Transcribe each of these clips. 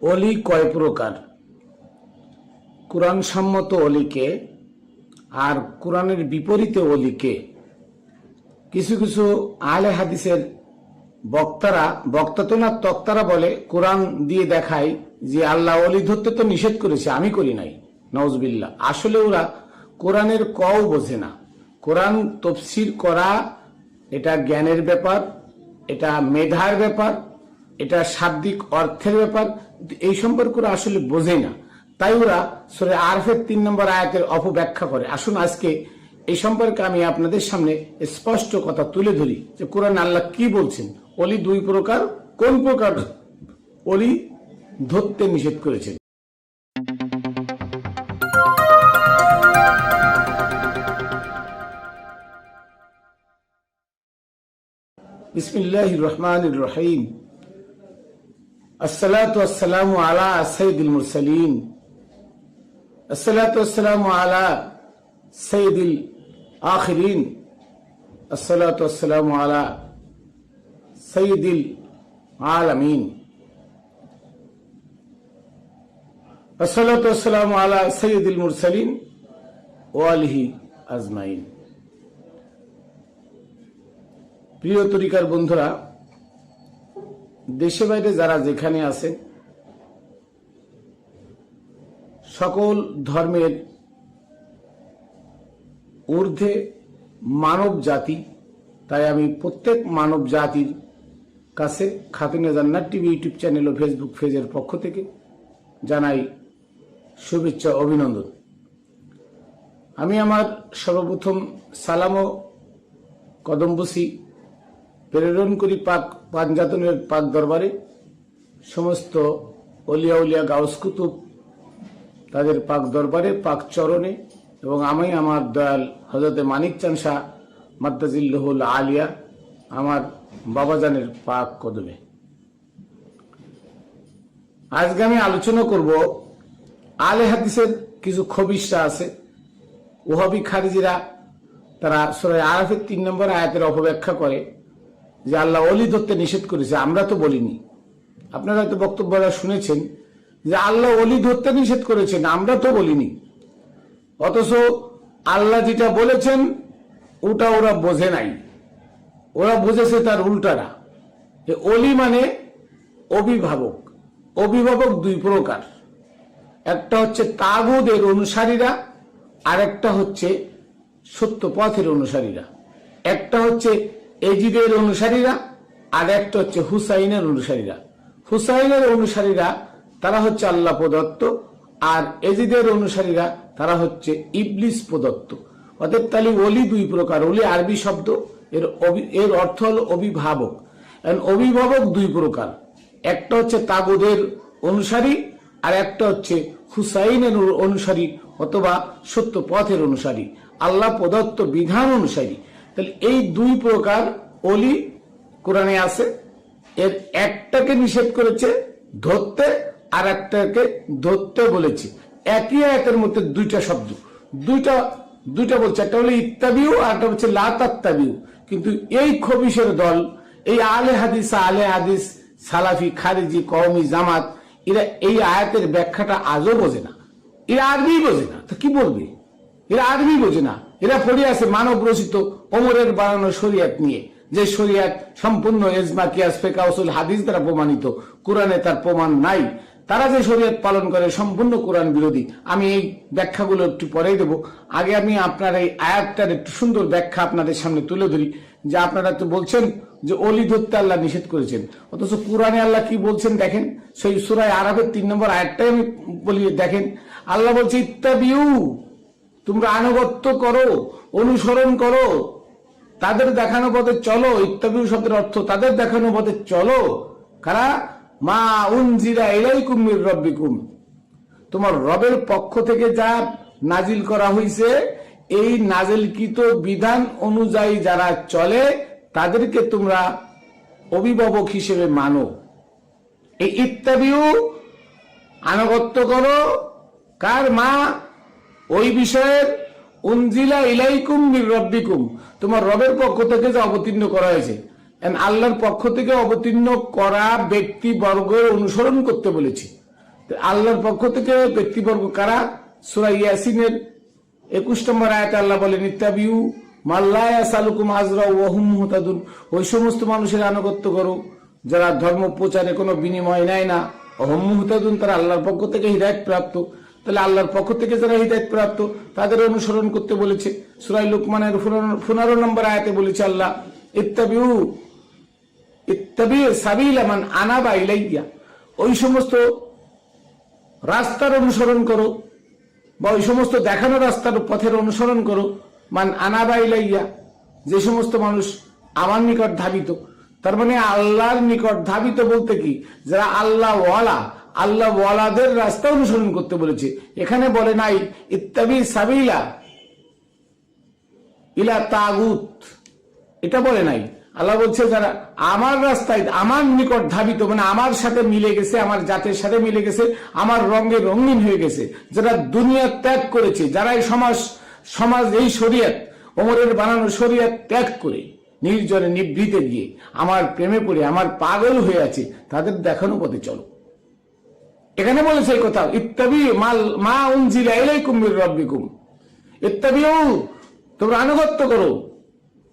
অলি কয় প্রকার? কোরআন সম্মত অলিকে আর কোরআনের বিপরীতে অলিকে। কিছু কিছু আহলে হাদিসের বক্তা তো না তক্তারা বলে, কোরআন দিয়ে দেখায় যে আল্লাহ অলি ধরতে তো নিষেধ করেছে, আমি করি নাই, নওজবিল্লাহ। আসলে ওরা কোরআনের কও বোঝে না। কোরআন তফসির করা এটা জ্ঞানের ব্যাপার, এটা মেধার ব্যাপার, এটা শাব্দিক অর্থের ব্যাপার। এই সম্পর্কে ওরা আসলে বোঝে না, তাই ওরা সূরা আরফের 3 নম্বর আয়াতের অপব্যাখ্যা করে। আসুন আজকে এই সম্পর্কে আমি আপনাদের সামনে স্পষ্ট কথা তুলে ধরি যে কোরআন আল্লাহ কি বলছেন। অলি 2 প্রকার, কোন প্রকার অলি ধরতে নিষেধ করেছেন। বিসমিল্লাহির রহমানির রহিম। আসসালাতু ওয়াসসালামু আলা সাইয়্যিদিল মুরসালিন, আসসালাতু ওয়াসসালামু আলা সাইয়্যিদিল আখিরিন, আসসালাতু ওয়াসসালামু আলা সাইয়্যিদিল আলামিন, আসসালাতু ওয়াসসালামু আলা সাইয়্যিদিল মুরসালিন ওয়া আলিহি আজমাইন। প্রিয় তরিকার বন্ধুরা, দেশে বাইরে যারা যেখানে আছেন, সকল ধর্মের ঊর্ধ্বে মানব জাতি, তাই আমি প্রত্যেক মানব জাতির কাছে খাতুনে জান্নাত টিভি ইউটিউব চ্যানেল ও ফেসবুক পেজের পক্ষ থেকে জানাই শুভেচ্ছা, অভিনন্দন। আমি আমার সর্বপ্রথম সালাম ও কদমবুসি প্রেরণ করি পাক পাঞ্জাতনের পাক দরবারে, সমস্ত অলিয়া উলিয়া গাউস কুতুব তাদের পাক দরবারে, পাক চরণে, এবং আমি আমার দয়াল হযরতে মানিক চাঁদ শাহ মাদ্দাজিল্লাহুল আলিয়া আমার বাবাজানের পাক কদমে। আজকে আমি আলোচনা করব আহলে হাদিসের কিছু খবিশরা আছে, ওহাবি খারিজিরা। তারা সূরা আরাফের 3 নম্বর আয়াতের অপব্যাখ্যা করে যে আল্লাহ অলি ধরতে নিষেধ করেছে, আমরা তো বলিনি। আপনারা হয়তো বক্তব্যরা শুনেছেন যে আল্লাহ অলি ধরতে নিষেধ করেছেন, আমরা তো বলিনি। অথচ আল্লাহ যেটা বলেছেন ওটা ওরা বোঝে নাই, ওরা বুঝেছে তার উল্টাটা। অলি মানে অভিভাবক। অভিভাবক 2 প্রকার, একটা হচ্ছে তাগুদের অনুসারীরা, আর একটা হচ্ছে সত্য পথের অনুসারীরা। একটা হচ্ছে এজিদের অনুসারীরা, আর একটা হচ্ছে হুসাইনের অনুসারীরা। হুসাইনের অনুসারীরা তারা হচ্ছে আল্লাহ প্রদত্ত, আর এজিদের অনুসারীরা তারা হচ্ছে ইবলিস প্রদত্ত। অতএব তাহলে অলি 2 প্রকার। অলি আরবি শব্দ, এর অর্থ হলো অভিভাবক। অভিভাবক 2 প্রকার, একটা হচ্ছে তাগুদের অনুসারী, আর একটা হচ্ছে হুসাইনের অনুসারী অথবা সত্য পথের অনুসারী, আল্লাহ প্রদত্ত বিধান অনুসারী। তাহলে এই 2 প্রকার অলি কোরআনে আছে। এর একটাকে নিষেধ করেছে ধরতে, আর একটাকে ধরতে বলেছে। একই আয়াতের মধ্যে 2টা শব্দ, দুইটা বলছে, একটা হলো ইত্তাবিউ আর একটা হচ্ছে লা তাত্তাবিউ। কিন্তু এই খবিশের দল, এই আহলে হাদিস সালাফি খারিজি কওমি জামাত, এরা এই আয়াতের ব্যাখ্যাটা আজও বোঝে না। এরা আরবি বোঝে না, তো কি বলবে? এরা আরবি বোঝে না। এরা পড়ে আছে মানব রচিত ওমরের বানানো শরিয়াত নিয়ে, যে শরিয়াত সম্পূর্ণ এজমা কিয়াস ফিকহ উসুল হাদিস দ্বারা প্রমাণিত, কোরআনে তার প্রমাণ নাই। তারা যে শরিয়াত পালন করে সম্পূর্ণ কোরআন বিরোধী। আমি এই ব্যাখ্যাগুলো একটু পরেই দেব। আগে আমি আপনার এই আয়াতটার একটু সুন্দর ব্যাখ্যা আপনাদের সামনে তুলে ধরি। যে আপনারা তো বলছেন যে অলি ধরতে আল্লাহ নিষেধ করেছেন, অথচ কোরআনে আল্লাহ কি বলছেন দেখেন। সেই সূরা আরাফের 3 নম্বর আয়াতটাই আমি বলি, দেখেন আল্লাহ বলছে ইত্তাবিউ, তোমরা আনুগত্য করো, অনুসরণ করো, তাদের দেখানো পথে চলো। ইত্তাবিউ শব্দের অর্থ তাদের দেখানো পথে চলো। কারা? মা উনজিলা ইলাইকুম মির রাব্বিকুম, তোমার রবের পক্ষ থেকে যা নাজিল করা হয়েছে, এই নাজিলকৃত বিধান অনুযায়ী যারা চলে তাদেরকে তোমরা অভিভাবক হিসেবে মানো। এই ইত্তাবিউ আনুগত্য করো কার? মা ওই বিষয়ের উনজিলা ইলাইকুম মির রাব্বিকুম, তোমার রবের পক্ষ থেকে যা অবতীর্ণ করা হয়েছে। আল্লাহর পক্ষ থেকে অবতীর্ণ করা ব্যক্তি বর্গের অনুসরণ করতে বলেছে। আল্লাহর পক্ষ থেকে ব্যক্তিবর্গ কারা? সূরা ইয়াসিনের 21 নম্বর আয়াতে আল্লাহ বলেন, ইত্তাবিউ মাল্লা ইয়াসালুকুম আজরা ওয়া হুম মুহতাদুন। ওই সমস্ত মানুষের আনুগত্য করো যারা ধর্ম প্রচারে কোনো বিনিময় নেয় না। হুম মুহতাদুন, তারা আল্লাহর পক্ষ থেকে হিদায়াত প্রাপ্ত। তাহলে আল্লাহর পক্ষ থেকে যারা হিদায়াত প্রাপ্ত তাদের অনুসরণ করতে বলেছে। সূরা লুকমানের 15 নম্বর আয়াতে বলেছে আল্লাহ, ইত্তাবিউ সাবিলা মান আনাবা ইলাইয়া। ওই সমস্ত রাস্তার অনুসরণ করো বা ওই সমস্ত দেখানো রাস্তার পথের অনুসরণ করো, মান আনাবা ইলাইয়া, যে সমস্ত মানুষ আমার নিকট ধাবিত। তার মানে আল্লাহর নিকট ধাবিত বলতে কি? যারা আল্লাহ ওয়ালাদের রাস্তা অনুসরণ করতে বলেছে। এখানে বলে নাই ইত্তাবি সাবিলা ইলা তাগুত, এটা বলে নাই। আল্লাহ বলছে যারা আমার রাস্তায় আমার নিকট ধাবিত, মানে আমার সাথে মিলে গেছে, আমার জাতের সাথে মিলে গেছে, আমার রঙে রঙিন হয়ে গেছে, যারা দুনিয়া ত্যাগ করেছে, যারা এই সমাজ এই শরিয়ত, ওমরের বানানো শরিয়ত ত্যাগ করে নির্জনে নিভৃতে গিয়ে আমার প্রেমে পড়ে আমার পাগল হয়ে আছে, তাদের দেখানো পথে চলো। এখানে বলেছে এই কথা, ইত্তাবি মা উনজিলা ইলাইকুম মির রাব্বিকুম, ইত্তাবিউ, তোমরা আনুগত্য করো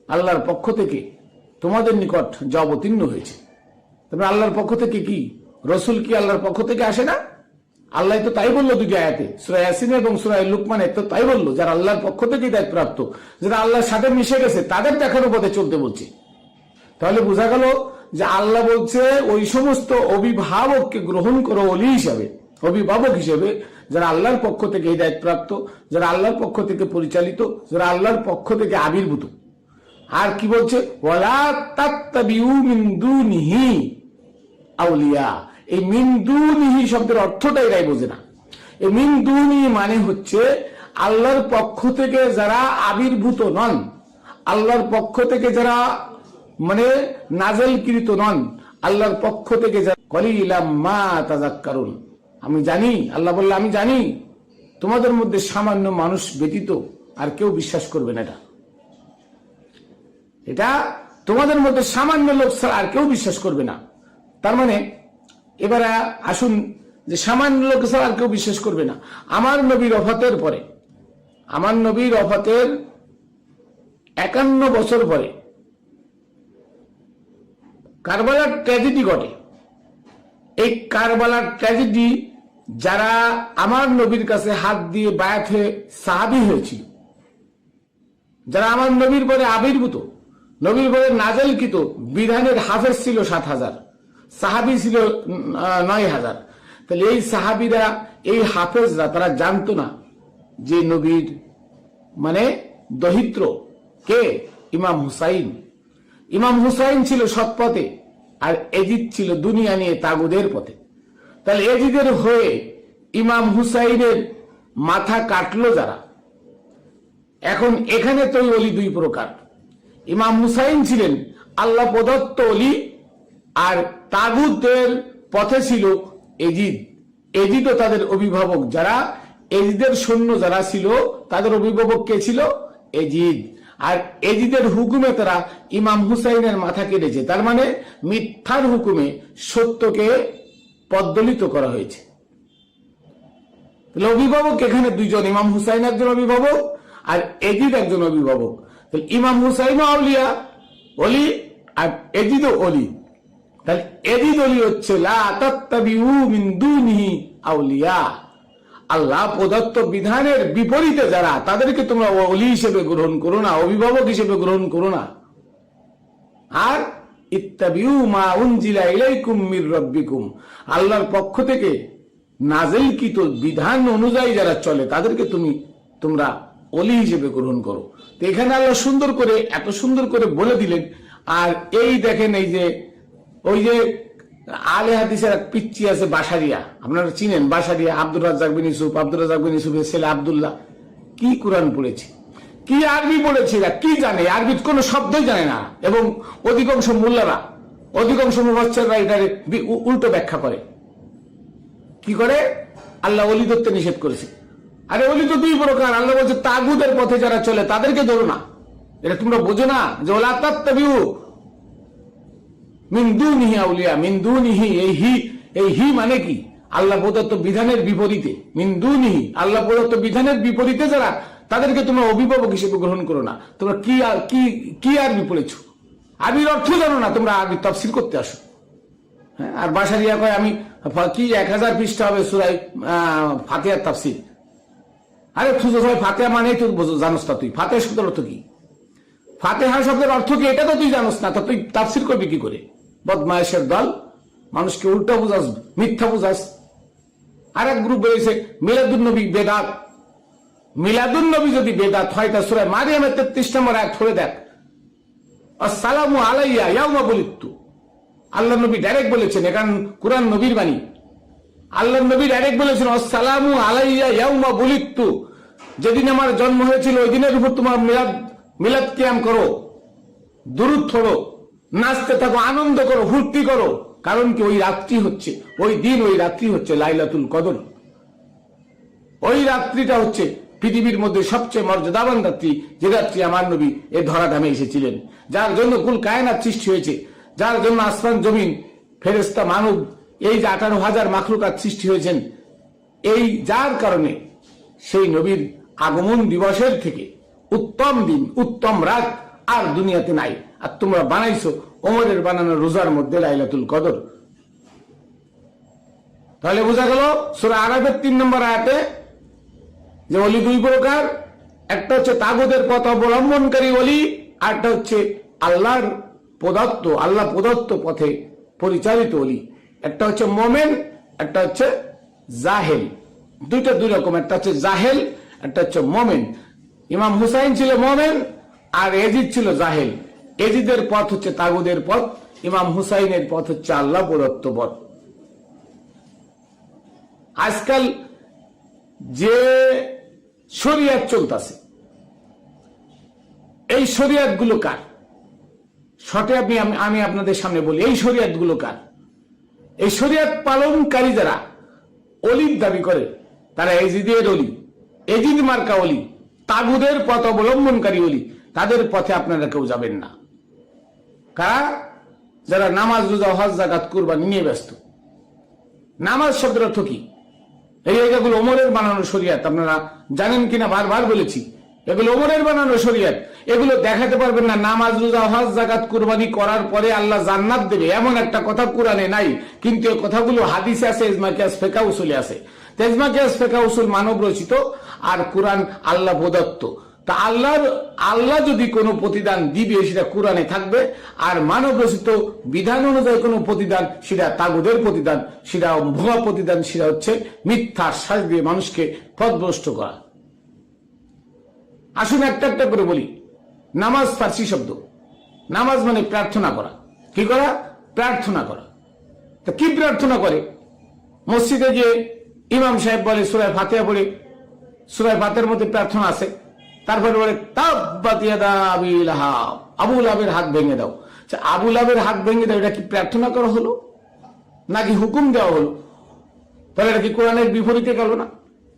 আল্লাহর পক্ষ থেকে তোমাদের নিকট যা অবতীর্ণ হয়েছে। তবে আল্লাহর পক্ষ থেকে কি? রসুল কি আল্লাহর পক্ষ থেকে আসে না? আল্লাহ তো তাই বললো দুটি আয়াতে, সূরা ইয়াসিন এবং সূরা লুকমানে তো তাই বললো, যারা আল্লাহর পক্ষ থেকে দায়িত্ব প্রাপ্ত, যারা আল্লাহর সাথে মিশে গেছে, তাদের দেখানো পথে চলতে বলছে। তাহলে বোঝা গেল যে আল্লাহ বলছে ওই সমস্ত অভিভাবককে গ্রহণ করো ওলি হিসাবে, অভিভাবক হিসেবে, যারা আল্লাহর পক্ষ থেকে দায়িত্ব প্রাপ্ত, যারা আল্লাহর পক্ষ থেকে পরিচালিত, যারা আল্লাহর পক্ষ থেকে আবির্ভূত। আর কি বলছে? ওয়ালা তাত্তাবিউ মিন দুনিহি আউলিয়া। এই মিন দুনিহি শব্দের অর্থটা এরাই বোঝে না। এই মিন দুনিহি মানে হচ্ছে আল্লাহর পক্ষ থেকে যারা আবির্ভূত নন, আল্লাহর পক্ষ থেকে যারা মানে নাজেলকৃত নন, আল্লাহর পক্ষ থেকে যারা কলিলাম মা তাযাক্কারুন। আমি জানি, আল্লাহ বললে আমি জানি তোমাদের মধ্যে সামান্য মানুষ ব্যতীত আর কেউ বিশ্বাস করবে না। এটা তোমাদের মধ্যে সামান্য লোক ছাড়া আর কেউ বিশ্বাস করবে না। তার মানে এবারে আসুন যে সামান্য লোক ছাড়া আর কেউ বিশ্বাস করবে না। আমার নবীর ওফাতের পরে, আমার নবীর ওফাতের 51 বছর পরে কারবালার ট্র্যাজেডি ঘটে। এই কারবালার ট্র্যাজেডি যারা আমার নবীর কাছে হাত দিয়ে বায়াত হয়ে সাহাবী হয়েছিল, যারা আমার নবীর পরে আবির্ভূত, নবীর পরে নাজেলকৃত বিধানের হাফেজ ছিল 7000, সাহাবী ছিল 9000। তাহলে এই সাহাবীরা, এই হাফেজরা, তারা জানতো না যে নবীর মানে দহিত্র কে? ইমাম হুসাইন। ইমাম হুসাইন ছিল সৎপথে আর এজিদ ছিল দুনিয়া নিয়ে তাগুদের পথে। তাহলে এজিদের হয়ে ইমাম হুসাইনের মাথা কাটলো যারা। এখন এখানে তো অলি দুই প্রকার। ইমাম হুসাইন ছিলেন আল্লাহ প্রদত্ত অলি, আর তাগুতের পথে ছিল এজিদ। এজিদও তাদের অভিভাবক, যারা এজিদের সৈন্য যারা ছিল তাদের অভিভাবক কে ছিল? এজিদ। আর এজিদের হুকুমে তারা ইমাম হুসাইনের মাথা কেটেছে। তার মানে মিথ্যার হুকুমে সত্যকে পদদলিত করা হয়েছে। তাহলে অভিভাবক এখানে দুইজন, ইমাম হুসাইন একজন অভিভাবক আর এজিদ একজন অভিভাবক। তাহলে ইমাম হুসাইন আউলিয়া অলি আর এজিদও অলি। তাহলে এজিদ অলি হচ্ছে লা তাত্তাবিউ মিন দুনিহি আউলিয়া, আল্লাহ প্রদত্ত বিধানের বিপরীতে যারা, তাদেরকে তোমরা অলি হিসেবে গ্রহণ করো না, অভিভাবক হিসেবে গ্রহণ করো না। আর ইত্তাবিউ মা উনজিলা ইলাইকুম মির রাব্বিকুম, আল্লাহর পক্ষ থেকে নাজিলকৃত বিধান অনুযায়ী যারা চলে তাদেরকে তোমরা অলি হিসেবে গ্রহণ করো। তো এখানে আল্লাহ সুন্দর করে, এত সুন্দর করে বলে দিলেন। আর এই দেখেন, এই যে ওই যে আলে হাদিসের এক পিচ্চি আছে বাসারিয়া, আপনারা চিনেন বাসারিয়া, আব্দুর রাজ্জাক বিন ইউসুফের ছেলে আব্দুল্লাহ। কি কোরআন পড়েছে, কি আরবি পড়েছে, কি জানে, আরবির কোন শব্দই জানে না। এবং অধিকাংশ মোল্লারা, অধিকাংশ মুফাসসিররা এটার উল্টো ব্যাখ্যা করে। কি করে? আল্লাহ অলি ধরতে নিষেধ করেছে। আরে অলি তো দুই প্রকার। আল্লাহ বলছে তাগুদের পথে যারা চলে তাদেরকে ধরো না। এটা তোমরা বোঝো না যে ওলা তাত্তাবিউ মিন দুনিহি আউলিয়া, মিন দুনিহি, এই হি মানে কি? আল্লাহ প্রদত্ত বিধানের বিপরীতে, মিন দুনিহি, আল্লাহ প্রদত্ত বিধানের বিপরীতে যারা, তাদেরকে তোমরা অভিভাবক হিসেবে গ্রহণ করো না। তোমরা কি আরবি পড়েছো? আরবির অর্থ জানো না, তোমরা আরবি তাফসীর করতে আসো। হ্যাঁ, আর বাসারিয়া কয় আমি কি 1000 পৃষ্ঠা হবে সূরা ফাতিহার তাফসীর। আরে তুই সবাই ফাতিহা মানে তুই জানোস না? তুই ফাতিহা শব্দের অর্থ কি? ফাতিহা শব্দের অর্থ কি এটা তো তুই জানোস না, তো তুই তাফসীর করবি কি করে? বদমায়েশের দল, মানুষকে উল্টা বুঝাস, মিথ্যা বুঝাস। আর এক গ্রুপ বেরিয়েছে মিলাদুন নবী বেদাত। মিলাদুন নবী যদি বেদাত হয় তা সূরা মারিয়ামের 33 নম্বর আয়াত পড়ে দেখ। আসসালামু আলাইয়া ইয়াউমা বুলিদতু। আল্লাহ নবী ডাইরেক্ট বলেছেন, এখান কুরআন নবীর বাণী। আল্লাহ নবী ডাইরেক্ট বলেছেন আসসালামু আলাইয়া ইয়াউমা বুলিদতু, যেদিন আমার জন্ম হয়েছিল ওই দিনের উপর তোমার মিলাদ কিয়াম করো, দুরূদ পড়ো, নাচতে থাকো, আনন্দ করো, ফুর্তি করো। কারণ কি ওই রাত্রি হচ্ছে, ওই দিন, ওই রাত্রি হচ্ছে লাইলাতুল কদর। ওই রাত্রিটা হচ্ছে পৃথিবীর মধ্যে সবচেয়ে মর্যাদাবান রাত্রি, যে রাত্রি আমার নবী এ ধরাধামে এসেছিলেন, যার জন্য কুল কায়নাত সৃষ্টি হয়েছে, যার জন্য আসমান জমিন ফেরেশতা মানব এই যে 18,000 মাখলুকাত সৃষ্টি হয়েছেন, এই যার কারণে সেই নবীর আগমন দিবসের থেকে উত্তম দিন, উত্তম রাত আর দুনিয়াতে নাই। আর তোমরা বানাইছো ওমরের বানানো রোজার মধ্যে লাইলাতুল কদর। তাহলে বোঝা গেল সূরা আরাফের 3 নম্বর আয়াতে যে ওলি দুই প্রকার, একটা হচ্ছে তাগুতের পথ অবলম্বনকারী ওলি, আর একটা হচ্ছে আল্লাহর প্রদত্ত, আল্লাহ প্রদত্ত পথে পরিচালিত ওলি। একটা হচ্ছে মোমেন, একটা হচ্ছে জাহেল। দুইটা দুই রকম, একটা হচ্ছে জাহেল, একটা হচ্ছে মোমেন। ইমাম হুসাইন ছিল মোমেন আর এজিদ ছিল জাহেল। এজিদের পথ হচ্ছে তাগুদের পথ, ইমাম হুসাইনের পথ হচ্ছে আল্লাহ প্রদত্ত পথ। আজকাল যে শরিয়াত চলতেছে, এই শরিয়াত গুলো কার? শর্টে আমি আপনাদের সামনে বলি, এই শরিয়াত গুলো কার? এই শরিয়াত পালনকারী যারা অলির দাবি করে, তারা এজিদের অলি, এজিদ মার্কা অলি, তাগুদের পথ অবলম্বনকারী অলি, তাদের পথে আপনারা কেউ যাবেন না। কারা? যারা নামাজ, রোজা, হজ, যাকাত, কুরবানি নিয়ে ব্যস্ত। নামাজ শব্দের অর্থ কি? এই জায়গাগুলো ওমরের বানানো শরিয়াত, আপনারা জানেন কিনা বারবার বলেছি, এগুলো ওমরের বানানো শরিয়াত। এগুলো দেখাতে পারবেন না নামাজ, রোজা, হজ, যাকাত, কুরবানি করার পরে আল্লাহ জান্নাত দেবে, এমন একটা কথা কোরআনে নাই। কিন্তু এই কথাগুলো হাদিসে আছে, ইজমা কিয়াস ফিকহ উসুলে আছে। ইজমা কিয়াস ফিকহ উসুল মানব রচিত, আর কোরআন আল্লাহ প্রদত্ত। তা আল্লাহ যদি কোনো প্রতিদান দিবে সেটা কোরআনে থাকবে, আর মানব রচিত বিধান অনুযায়ী কোনো প্রতিদান সেটা তাগুদের প্রতিদান, সেটা ভুয়া প্রতিদান, সেটা হচ্ছে মিথ্যা শ্বাস দিয়ে মানুষকে পথভ্রষ্ট করা। আসুন একটা একটা করে বলি। নামাজ ফার্সি শব্দ, নামাজ মানে প্রার্থনা করা। কি করা? প্রার্থনা করা। তা কি প্রার্থনা করে? মসজিদে যে ইমাম সাহেব বলে সূরা ফাতিহা পড়ে, সূরা ফাতিহার মধ্যে প্রার্থনা আছে, তারপরে বলে তাব্বাত ইয়াদা আবি লাহাব, আবু লাহাবের হাত ভেঙে দাও। আবু লাহাবের হাত ভেঙে দাও, এটা কি প্রার্থনা করা হলো নাকি হুকুম দেওয়া হলো? তাহলে এটা কি কোরআনের বিপরীতে গেল না?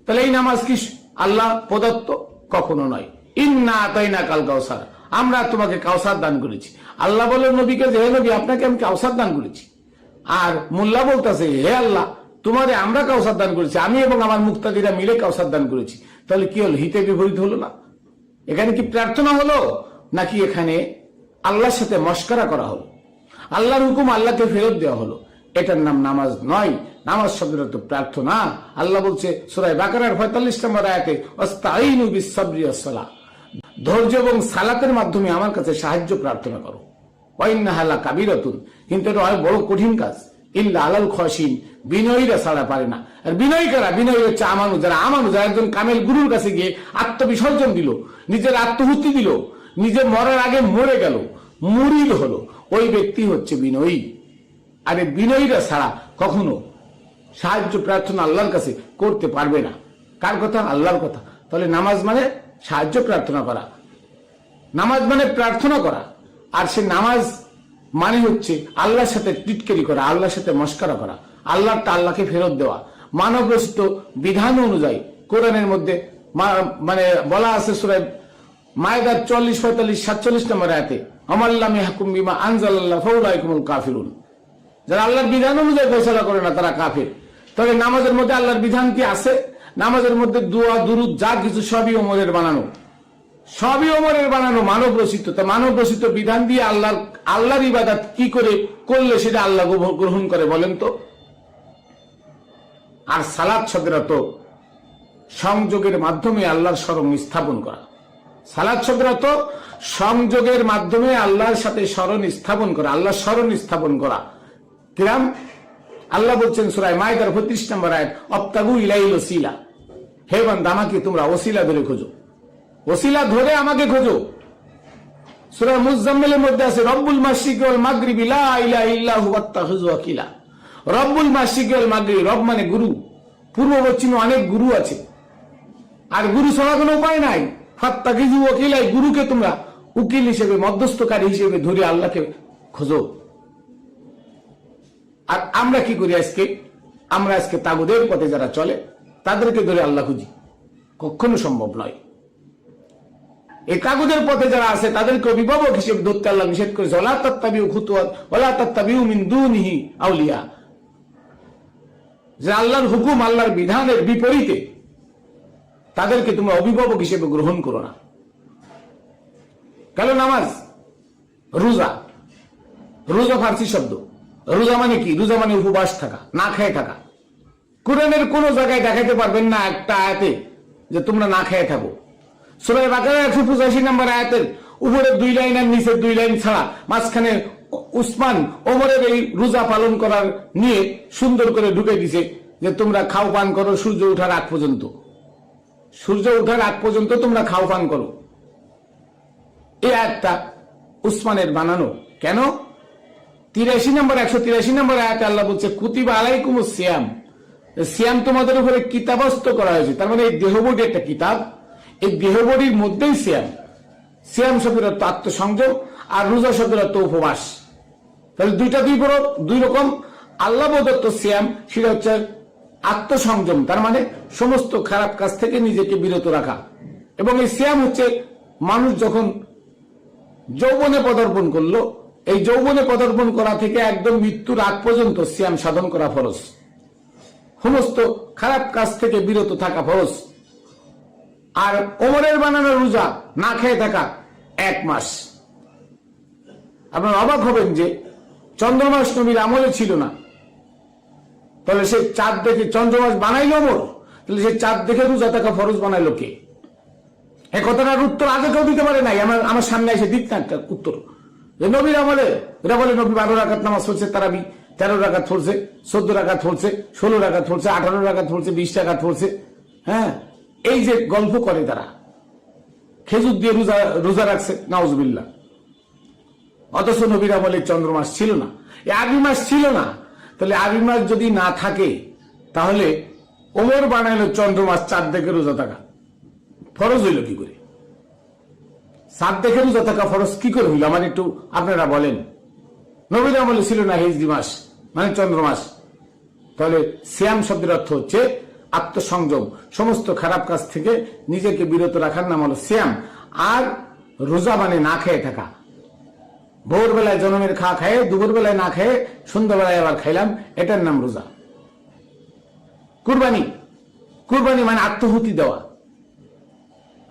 তাহলে এই নামাজ কি আল্লাহ প্রদত্ত? কখনো নয়। ইন্না আতাইনা কাল কাউসার, আমরা তোমাকে কাউসার দান করেছি। আল্লাহ বলেন নবীকে যে হে নবী, আপনাকে আমি কাউসার দান করেছি। আর মোল্লা বলতেছে হে আল্লাহ, তোমারে আমরা কাউসার দান করেছি, আমি এবং আমার মুক্তাদিরা মিলে কাউসার দান করেছি। তাহলে কি হলো? হিতে বিপরীত হলো না? এখানে কি প্রার্থনা হলো নাকি এখানে আল্লাহর সাথে মস্করা করা হলো? আল্লাহর হুকুম আল্লাহকে ফেরত দেওয়া হলো। এটার নাম নামাজ নয়। নামাজ শব্দের অর্থ প্রার্থনা। আল্লাহ বলছে সূরা বাকারার 45 নম্বর আয়াতে, ওয়াস্তাঈনু বিস-সাবরি ওয়াস-সালাহ, ধৈর্য এবং সালাতের মাধ্যমে আমার কাছে সাহায্য প্রার্থনা করো। ওয়া ইন্নাহা লাকাবীরাতুন, কিন্তু এটা হয় বড় কঠিন কাজ। ইল্লা আলাল খাশিন, বিনয়ীরা ছাড়া পারে না। আর বিনয়ী কারা? বিনয়ী হচ্ছে আমানু, যারা একজন কামেল গুরুর কাছে গিয়ে আত্মবিসর্জন দিল, নিজের আত্মহুতি দিল, নিজে মরার আগে মরে গেল, মুরিদ হলো, ওই ব্যক্তি হচ্ছে বিনয়ী। আরে বিনয়ীরা ছাড়া কখনো সাহায্য প্রার্থনা আল্লাহর কাছে করতে পারবে না। কার কথা? আল্লাহর কথা। তাহলে নামাজ মানে সাহায্য প্রার্থনা করা, নামাজ মানে প্রার্থনা করা। আর সে নামাজ মানে হচ্ছে আল্লাহর সাথে টিটকারি করা, আল্লাহর সাথে মস্করা করা, আল্লাহটা আল্লাহকে ফেরত দেওয়া। মানব রচিত বিধান অনুযায়ী কোরআনের মধ্যে মানে বলা আছে সূরা মায়েদার 40, 45, 47 নম্বর আয়াতে, আমাল্লাম ইয়াহকুম বিমা আনজালাল্লাহু ফাউলাইকুমুল কাফিরুন, যারা আল্লাহর বিধান অনুযায়ী ফয়সালা করে না তারা কাফের। তবে নামাজের মধ্যে আল্লাহর বিধান কি আছে? নামাজের মধ্যে দোয়া দুরুদ যা কিছু সবই ওমরের বানানো, সবই ওমরের বানানো, মানব রচিত। তা মানব রচিত বিধান দিয়ে আল্লাহর ইবাদত কি করে করলে সেটা আল্লাহ গ্রহণ করে বলেন তো? আর সালাত শব্দের অর্থ সংযোগের মাধ্যমে আল্লাহর স্মরণ স্থাপন করা। সালাত শব্দের অর্থ সংযোগের মাধ্যমে আল্লাহর সাথে স্মরণ স্থাপন করা, আল্লাহর স্মরণ স্থাপন করা। কিরাম? আল্লাহ বলছেন সূরা মাইদার ৩৫ নম্বর আয়াত, অবতাগু ইলাইল ওসিলা, হে বান্দা আমাকে তোমরা ওসিলা ধরে খোঁজো, ওসিলা ধরে আমাকে খোঁজো। সূরা মুজাম্মিলের মধ্যে আছে রব্বুল মাশরিকি ওয়াল মাগরিবি লা ইলাহা ইল্লা হু ওয়াত্তাখিযু ওয়াকিলা। রব্বুল মাশরিকি ওয়াল মাগরিবি, রব মানে গুরু, পূর্ব পশ্চিমে অনেক গুরু আছে, আর গুরু ছাড়া কোনো উপায় নাই। ফাত্তাখিযু ওয়াকিলা, গুরুকে তোমরা উকিল হিসেবে, মধ্যস্থকারী হিসেবে ধরে আল্লাহকে খোঁজো। আর আমরা কি করি আজকে? আমরা আজকে তাগুদের পথে যারা চলে তাদেরকে ধরে আল্লাহ খুঁজি, কখনো সম্ভব নয়। এই তাগুদের পথে যারা আছে তাদেরকে অভিভাবক হিসেবে ধরতে আল্লাহ নিষেধ করেছে, ওয়ালা তাত্তাবিউ খুতুওয়াত ওয়ালা তাত্তাবিউ মিন দুনিহি আউলিয়া, যে আল্লাহর হুকুম আল্লাহর বিধানের বিপরীতে তাদেরকে তোমরা অভিভাবক হিসেবে গ্রহণ করো না। কালো নামাজ, রোজা, রোজা ফার্সি শব্দ। রোজা মানে কি? রোজা মানে উপবাস থাকা, না খেয়ে থাকা। কোরআনের কোন জায়গায় দেখাতে পারবেন না একটা আয়াতে যে তোমরা না খেয়ে থাকো। সূরা বাকারা ১৮৫ নম্বর আয়াতের উপরে ২ লাইন আর নিচে ২ লাইন ছাড়া মাঝখানে উসমান ওমরের এই রোজা পালন করার নিয়ে সুন্দর করে ঢুকে দিছে যে তোমরা খাও পান করো সূর্য ওঠার আগ পর্যন্ত, সূর্য ওঠার আগ পর্যন্ত তোমরা খাও পান করো। এই আয়াতটা উসমানের বানানো। কেন? ৮৩ নম্বর ১৮৩ নম্বর আয়াতে আল্লাহ বলছে কুতিবা আলাইকুমুস সিয়াম, সিয়াম তোমাদের উপরে কিতাবস্থ করা হয়েছে। তার মানে এই দেহবডি একটা কিতাব, এই দেহবডির মধ্যেই সিয়াম। সিয়াম শব্দের অর্থ আত্মসংযম, আর রোজা শব্দের অর্থ উপবাস। তাহলে দুই রকম আল্লাহ প্রদত্ত সিয়াম, সেটা হচ্ছে আত্মসংযম, তার মানে সমস্ত খারাপ কাজ থেকে নিজেকে বিরত রাখা। এবং এই সিয়াম হচ্ছে মানুষ যখন যৌবনে পদার্পণ করলো, এই যৌবনে পদার্পণ করা থেকে একদম মৃত্যুর আগ পর্যন্ত সিয়াম সাধন করা ফরজ, সমস্ত খারাপ কাজ থেকে বিরত থাকা ফরজ। আর ওমরের বানানো রোজা না খেয়ে থাকা ১ মাস। আপনারা অবাক হবেন যে চন্দ্রমাস নবীর আমলে ছিল না, তাহলে সে চাঁদ দেখে চন্দ্রমাস বানাইল ওমর, তাহলে সে চাঁদ দেখে রোজা থাকা ফরজ বানাইল কে? এই কথাটার উত্তর আগে কেউ দিতে পারে নাই। আমার সামনে এসে দিক না একটা উত্তর যে নবীর আমলে, এরা বলে নবী ১২ রাকাত নামাজ পড়ছে, তারাবি ১৩ রাকাত পড়ছে, ১৪ রাকাত পড়ছে, ১৬ রাকাত পড়ছে, ১৮ রাকাত পড়ছে, ২০ রাকাত পড়ছে। হ্যাঁ, এই যে গল্প করে তারা, খেজুর দিয়ে রোজা রাখছে, নাউজুবিল্লাহ। অথচ নবীর আমলে চন্দ্রমাস ছিল না, এই আরবি মাস ছিল না। তাহলে আরবি মাস যদি না থাকে তাহলে ওমর বানাইলো চন্দ্রমাস চাঁদ দেখে রোজা থাকা ফরজ হইল কি করে? চাঁদ দেখে রোজা থাকা ফরজ কি করে হইল? আমার একটু আপনারা বলেন। নবীর আমলে ছিল না হিজরি মাস মানে চন্দ্রমাস। তাহলে সিয়াম শব্দের অর্থ হচ্ছে আত্মসংযম, সমস্ত খারাপ কাজ থেকে নিজেকে বিরত রাখার নাম হলো সিয়াম। আর রোজা মানে না খেয়ে থাকা, ভোরবেলায় জনমের খায়ে, দুপুরবেলায় না খেয়ে, সন্ধ্যাবেলায় আবার খাইলাম, এটার নাম রোজা। কুরবানি, কুরবানি মানে আত্মহুতি দেওয়া।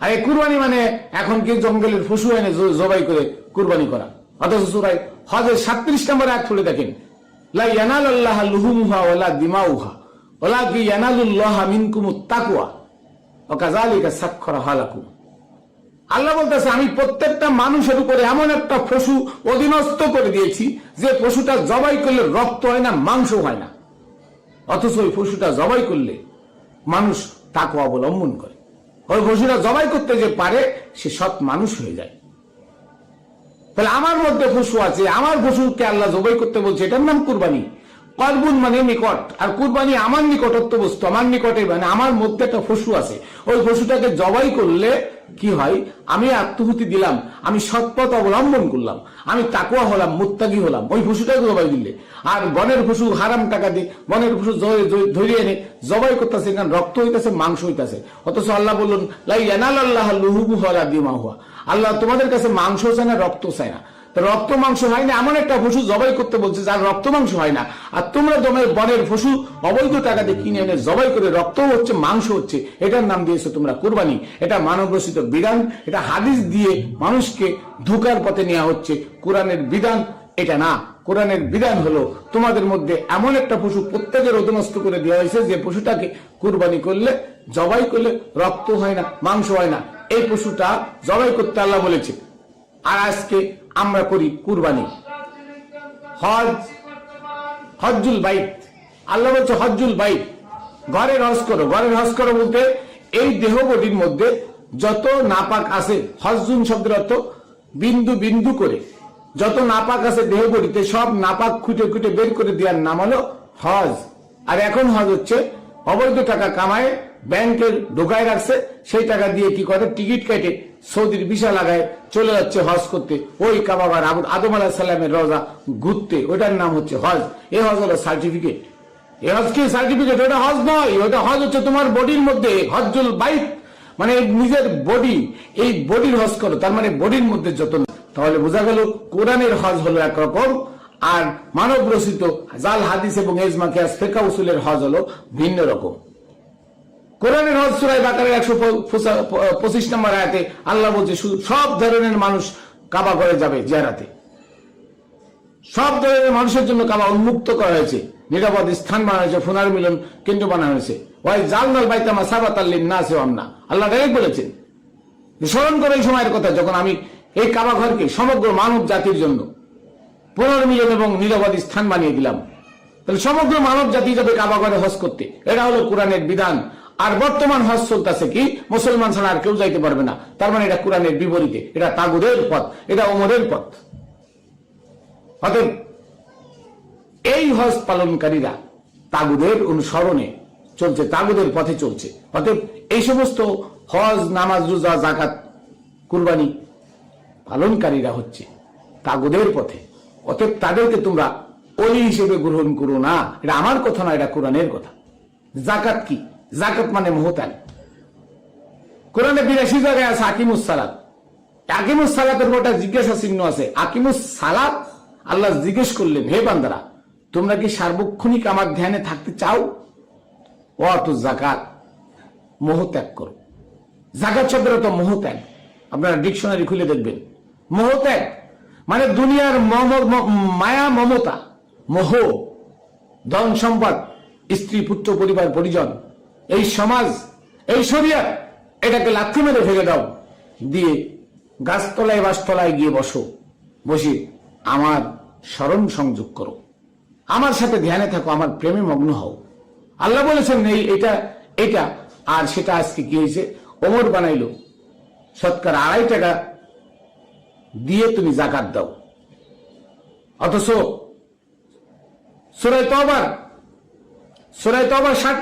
আর এই কুরবানি মানে এখন কি জঙ্গলের পশু এনে জবাই করে কুরবানি করা। অথচ সূরা হজের ৩৭ নম্বর আয়াত পড়ে দেখেন, লা ইয়ানালুল্লাহ লুহুমুহা ওয়ালা দিমাউহা ওয়ালাকিন ইয়ানালুল্লাহু মিনকুমুত তাকওয়া ওয়া কাযালিকা সাখখারাহা লাকুম। আল্লাহ বলতেছে আমি প্রত্যেকটা মানুষের উপরে এমন একটা পশু অধীনস্থ করে দিয়েছি যে পশুটা জবাই করলে রক্ত হয় না, মাংস হয় না। অথচ ওই পশুটা জবাই করলে মানুষ তাকওয়া অবলম্বন করে। ওই পশুটা জবাই করতে যে পারে সে সৎ মানুষ হয়ে যায়। তাহলে আমার মধ্যে পশু আছে, আমার পশুকে আল্লাহ জবাই করতে বলছে, এটার নাম কুরবানি। কর্বুন মানে নিকট, আর কুরবানি আমার নিকটত্ব বস্তু, আমার নিকটে, মানে আমার মধ্যে একটা পশু আছে। ওই পশুটাকে জবাই করলে কি হয়? আমি আত্মহুতি দিলাম, আমি সৎপথ অবলম্বন করলাম, আমি তাকওয়া হলাম, মুত্তাকি হলাম ওই পশুটাকে জবাই দিলে। আর বনের পশু হারাম টাকা দিয়ে বনের পশু ধরিয়ে এনে জবাই করতেছে, এখানে রক্ত হইতেছে, মাংস হইতেছে। অথচ আল্লাহ বললেন লা ইয়ানালুল্লাহ লুহুমুহা ওয়ালা দিমাউহা, আল্লাহ তোমাদের কাছে মাংস চায় না, রক্ত চায় না। রক্ত মাংস হয় না এমন একটা পশু জবাই করতে বলছে যার রক্ত মাংস হয় না, আর তোমরা তোমার বনের পশু অবৈধ টাকাতে কিনে এনে জবাই করে রক্ত হচ্ছে মাংস হচ্ছে, এটার নাম দিয়েছো তোমরা কুরবানি। এটা মানব রচিত বিধান, এটা হাদিস দিয়ে মানুষকে ধোঁকার পথে নেওয়া হচ্ছে। কোরআনের বিধান এটা না। কোরআনের বিধান হলো তোমাদের মধ্যে এমন একটা পশু প্রত্যেকের অধীনস্থ করে দেওয়া হয়েছে যে পশুটাকে কুরবানি করলে, জবাই করলে রক্ত হয় না, মাংস হয় না, এই পশুটা জবাই করতে আল্লাহ বলেছে। আর আজকে আমরা করি কুরবানি। হজ্জুল বাইত, আল্লাহ বলছে হজ্জুল বাইত, ঘরের হজ করো। ঘরের হজ করো বলতে এই দেহ বডির মধ্যে যত নাপাক আছে, হজ্জুন শব্দের অর্থ বিন্দু বিন্দু করে যত নাপাক আছে দেহ বডিতে সব নাপাক খুঁটে খুঁটে বের করে দেওয়ার নাম হলো হজ। আর এখন হজ হচ্ছে অবৈধ টাকা কামায় ব্যাংকের ঢোকায় রাখছে, সেই টাকা দিয়ে কি করে টিকিট কেটে সৌদির ভিসা লাগায় চলে যাচ্ছে হজ করতে, ওই কাবাবার আদম আলাইহিস সালামের রওজা ঘুরতে। ওটার নাম হচ্ছে হজ। এই হজ হলো সার্টিফিকেট। এই হজ কি সার্টিফিকেট? ওটা হজ নয়, ওটা হজ হচ্ছে তোমার বডির মধ্যে হজ্জুল বাইত, মানে নিজের বডি, এই বডির হজ করো, তার মানে বডির মধ্যে যত। তাহলে বোঝা গেল কোরআনের হজ হলো একরকম, আর মানব রচিত জাল হাদিস এবং ইজমা কিয়াস ফিকহ উসুলের হজ হলো ভিন্ন রকম। কোরআনের হজ সূরা বাকারার 125 নম্বর আয়াতে আল্লাহ বলছে শুধু সব ধরনের মানুষ কাবা ঘরে যাবে জিয়ারাতে। সব ধরনের মানুষের জন্য কাবা উন্মুক্ত করা হয়েছে, নিরাপদ স্থান বানানো হয়েছে, পুনর্মিলন কেন্দ্র বানানো হয়েছে। ওয়াই জালনাল বাইতা মাসাবাতাল লিন-নাসি ওয়া আমনা, আল্লাহ ডাইরেক্ট বলেছেন। স্মরণ করে এই সময়ের কথা যখন আমি এই কাবা ঘরকে সমগ্র মানব জাতির জন্য পুনর্মিলন এবং নিরাপদ স্থান বানিয়ে দিলাম। তাহলে সমগ্র মানব জাতি যাবে কাবা ঘরে হজ করতে, এটা হলো কোরআনের বিধান। আর বর্তমান হজ চলতেছে কি মুসলমান ছাড়া আর কেউ যাইতে পারবে না, তার মানে এটা কোরআনের বিপরীতে, এটা তাগুদের পথ, এটা ওমরের পথ। অতএব এই হজ পালনকারীরা তাগুদের অনুসরণে চলছে, তাগুদের পথে চলছে। অতএব এই সমস্ত হজ, নামাজ, রোজা, যাকাত, কুরবানি পালনকারীরা হচ্ছে তাগুদের পথে। অতএব তাদেরকে তোমরা ওলি হিসেবে গ্রহণ করো না। এটা আমার কথা না, এটা কোরআনের কথা। যাকাত কি? যাকাত মানে মুহতান। কোরআনে 82 জায়গায় আছে আকিমুস সালাত। আকিমুস সালাতের উপর একটা জিজ্ঞাসা চিহ্ন আছে। আকিমুস সালাত, আল্লাহ জিজ্ঞেস করলেন, হে বান্দারা তোমরা কি সার্বক্ষণিক আমার ধ্যানে থাকতে চাও? ওয়াতু যাকাত, মোহ ত্যাগ করো। যাকাত শব্দের অর্থ মোহ ত্যাগ। আপনারা ডিকশনারি খুলে দেখবেন। মোহ ত্যাগ মানে দুনিয়ার মায়া, মমতা, মোহ, ধন সম্পদ, স্ত্রী, পুত্র, পরিবার, পরিজন, এই সমাজ, এই শরিয়ত, এটাকে লাথি মেরে ফেলে দাও, দিয়ে গাছতলায় বাসতলায় গিয়ে বসো, বসে আমার স্মরণ সংযোগ করো, আমার সাথে ধ্যানে থাকো, আমার প্রেমে মগ্ন হও। আল্লাহ বলেছেন এটা এটা। আর সেটা আজকে কি হয়েছে? ওমর বানাইলো শতকরা 2.5 টাকা দিয়ে তুমি যাকাত দাও। অথচ সূরা তওবার 60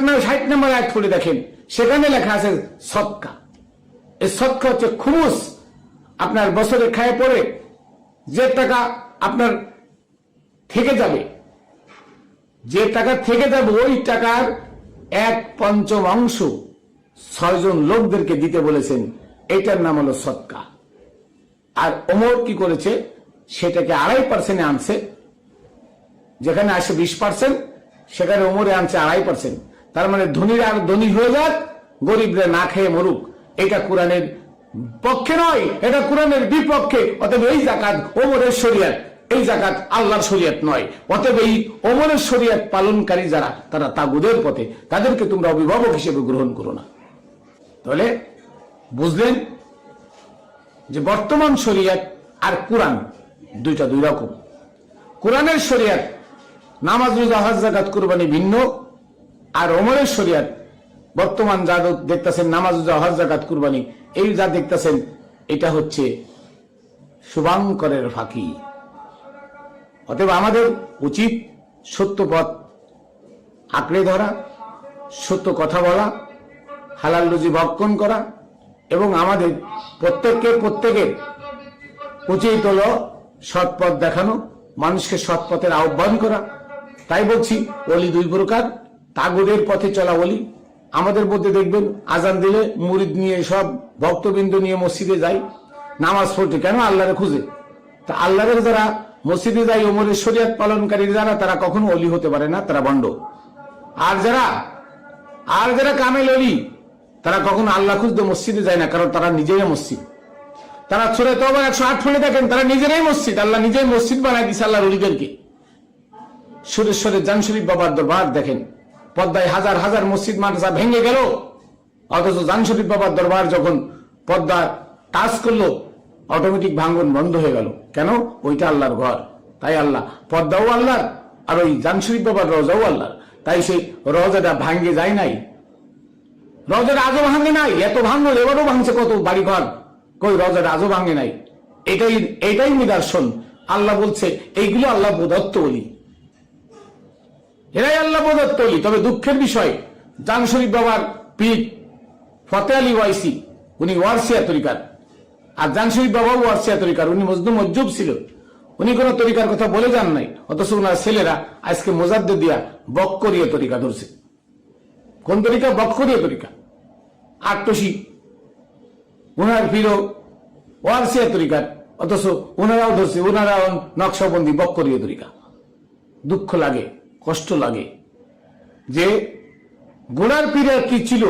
নম্বর আয়াত পড়ে দেখেন, সেখানে লেখা আছে সদকা। এই সদকা হচ্ছে খুমুস। আপনার বছরে খায় পড়ে যে টাকা আপনার থেকে যাবে, যে টাকা থেকে যাবে ওই টাকার 1/5 6 জন লোকদেরকে দিতে বলেছেন। এটার নাম হলো সদকা। আর ওমর কি করেছে? সেটাকে 2.5% আনছে। যেখানে আসে 20%, সেখানে ওমরে আনছে 2.5%। তার মানে ধনীরা আর ধনী হয়ে যাক, গরিবরা না খেয়ে মরুক। এটা কোরআনের পক্ষে নয়, এটা কোরআনের বিপক্ষে। অতএব এই যাকাত ওমরের শরিয়ত, এই যাকাত আল্লাহর শরিয়ত নয়। অতএব এই ওমরের শরিয়ত পালনকারী যারা, তারা তাগুদের পথে, তাদেরকে তোমরা অভিভাবক হিসেবে গ্রহণ করো না। তাহলে বুঝলেন যে বর্তমান শরিয়ত আর কোরআন দুইটা দুই রকম। কোরআনের শরিয়ত নামাজ, রোজা, হজ, যাকাত, কুরবানি ভিন্ন। আর ওমরের শরিয়ত বর্তমান যা দেখতেছেন নামাজ, রোজা, হজ, যাকাত, কুরবানি, এই যা দেখতেছেন এটা হচ্ছে শুভাঙ্করের ফাঁকি। অতএব আমাদের উচিত সত্য পথ আঁকড়ে ধরা, সত্য কথা বলা, হালাল রুজি ভক্ষণ করা, এবং আমাদের প্রত্যেকের উচিত হলো সৎ পথ দেখানো, মানুষকে সৎ পথের আহ্বান করা। তাই বলছি ওলি 2 প্রকার। তাগুদের পথে চলা ওলি। আমাদের মধ্যে দেখবেন আজান দিলে মুরিদ নিয়ে, সব ভক্তবৃন্দ নিয়ে মসজিদে যায়, নামাজ পড়তে। কেন? আল্লাহরে খুঁজে। তা আল্লাহর যারা মসজিদে যায় ওমরের শরিয়ত পালনকারী যারা, তারা কখনো অলি হতে পারে না, তারা ভণ্ড। আর যারা কামেল অলি, তারা কখনো আল্লাহ খুঁজতে মসজিদে যায় না, কারণ তারা নিজেরাই মসজিদ। তারা সূরা তওবা 108 পড়ে দেখেন, তারা নিজেরাই মসজিদ। আল্লাহ নিজেই মসজিদ বানাই দিচ্ছে আল্লাহর অলিদেরকে। সুরেশ্বরের জান শরীফ বাবার দরবার দেখেন, পদ্মায় হাজার হাজার মসজিদ মাদ্রাসা ভেঙে গেল, অথচ জান শরীফ বাবার দরবার যখন পদ্মা টাচ করলো, অটোমেটিক ভাঙ্গন বন্ধ হয়ে গেল। কেন? ওইটা আল্লাহর ঘর। তাই আল্লাহ পদ্মাও আল্লাহর, আর ওই জান শরীফ বাবার রওজাও আল্লাহর। তাই সেই রওজাটা ভাঙ্গে যায় নাই, রওজাটা আজও ভাঙে নাই। এত ভাঙল, এবারও ভাঙছে কত বাড়ি ঘর, কই রওজাটা আজও ভাঙে নাই। এটাই নিদর্শন। আল্লাহ বলছে এইগুলো আল্লাহ প্রদত্ত অলি, এরাই আল্লাহ প্রদত্ত অলি। তবে দুঃখের বিষয়, জান শরীফ বাবার পীর ফতে আলী ওয়াইসি, উনি ওয়ারসিয়া তরিকার, আর জান শরীফ বাবাও ওয়ারসিয়া তরিকার। উনি মজদুম মজ্জুব ছিল, উনি কোন তরিকার কথা বলে যান নাই। অথচ ওনার ছেলেরা আজকে মোজাদ্দেদ দিয়া বক্করিয়া তরিকা ধরছে। কোন তরিকা? বক্করিয়া তরিকা। আটটসি ওনার পীরও ওয়ারসিয়া তরিকার, অথচ ওনারাও ধরছে, ওনারাও নকশাবন্দি বক্করিয়া তরিকা। দুঃখ লাগে, কষ্ট লাগে যে গোড়ার পীরের কি ছিল,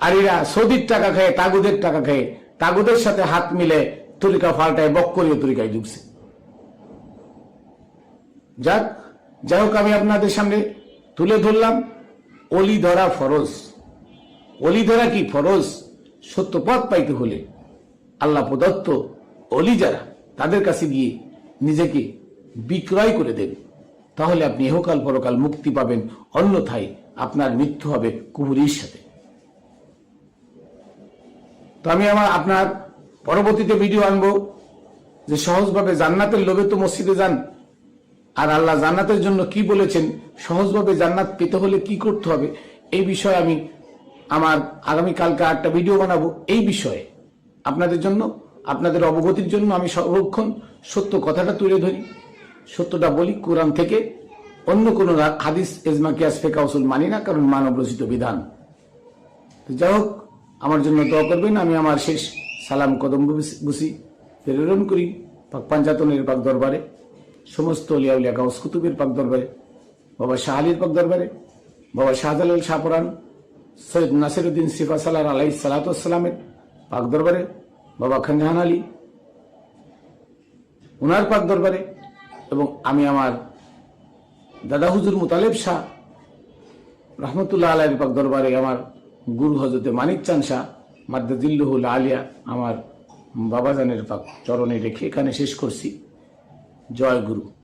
আর এরা সৌদির টাকা খায়, তাগুদের টাকা খায়, তাগুদের সাথে হাত মিলে তরিকা ফাল্টায় বক্করিয়া তরিকায় ঢুকছে। যাই হোক, আমি আপনাদের সামনে তুলে ধরলাম অলি ধরা ফরজ। অলি ধরা কি ফরজ? সত্য পথ পাইতে হলে আল্লাহ প্রদত্ত অলি যারা, তাদের কাছে গিয়ে নিজেকে বিক্রয় করে দেন, তাহলে আপনি ইহকাল পরকাল মুক্তি পাবেন। অন্যথায় আপনার মৃত্যু হবে কুফরির সাথে। তো আমি আপনার পরবর্তীতে ভিডিও আনবো যে সহজভাবে জান্নাতের লোভে তো মসজিদে যান, আর আল্লাহ জান্নাতের জন্য কি বলেছেন, সহজভাবে জান্নাত পেতে হলে কি করতে হবে, এই বিষয়ে আমি আমার আগামীকালকে একটা ভিডিও বানাবো। এই বিষয়ে আপনাদের জন্য, আপনাদের অবগতির জন্য আমি সর্বক্ষণ সত্য কথাটা তুলে ধরি, সত্যটা বলি কোরআন থেকে। অন্য কোন হাদিস, ইজমা, কিয়াস, ফিকহ, উসুল মানি না, কারণ মানব রচিত বিধান। যাই হোক, আমার জন্য দোয়া করবেন। আমি আমার শেষ সালাম কদম বুসি প্রেরণ করি পাক পাঞ্জাতনের পাক দরবারে, সমস্ত আউলিয়া উলিয়া গাউস কুতুবের পাক দরবারে, বাবা শাহ আলীর পাক দরবারে, বাবা শাহজালাল শাহপুরান, সৈয়দ নাসিরউদ্দিন সিফা সালার আলাইহিস সালাতু ওয়াস সালামের পাক দরবারে, বাবা খানজাহান আলী উনার পাক দরবারে, এবং আমি আমার দাদা হুজুর মুতালেব শাহ রহমতুল্লাহ আলাইহির পাক দরবারে, আমার গুরু হযরতে মানিক চাঁদ শাহ মাদ্দাজিল্লুহুল আলিয়া, আমার বাবাজানের পাক চরণে রেখে এখানে শেষ করছি। জয় গুরু।